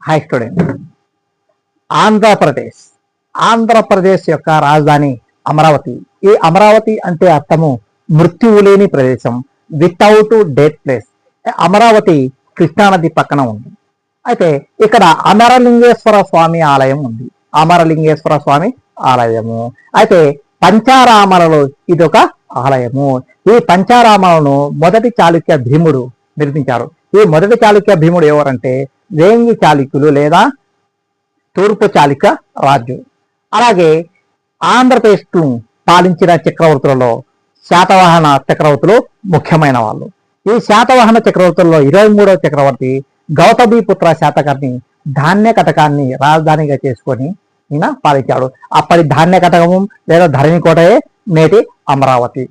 Hi student. Andhra Pradesh Andhra Pradesh యొక్క రాజధాని అమరావతి. ఈ అమరావతి అంటే అర్థము మృత్యువు లేని ప్రదేశం, వితౌట్ డెత్ ప్లేస్. అమరావతి కృష్ణానది పక్కన ఉంది. అయితే ఇక్కడ అమరలింగేశ్వర స్వామి ఆలయం ఉంది. అమరలింగేశ్వర స్వామి ఆలయము. అయితే పంచారామాలలో ఇదొక ఆలయము. ఈ పంచారామాలను మొదటి చాళుక్య భీముడు నిర్మించారు. ఈ మొదటి చాళుక్య భీముడు ఎవరంటే వేంగి చాళుక్యులు లేదా తూర్పు చాళుక్య రాజు. అలాగే ఆంధ్రప్రదేశ్ను పాలించిన చక్రవర్తులలో శాతవాహన చక్రవర్తులు ముఖ్యమైన వాళ్ళు. ఈ శాతవాహన చక్రవర్తుల్లో 23వ చక్రవర్తి గౌతమిపుత్ర శాతకర్ణి ధాన్య కటకాన్ని రాజధానిగా చేసుకొని ఈయన పాలించాడు. అప్పటి ధాన్య కటకము లేదా ధరణి కోటయే నేటి అమరావతి.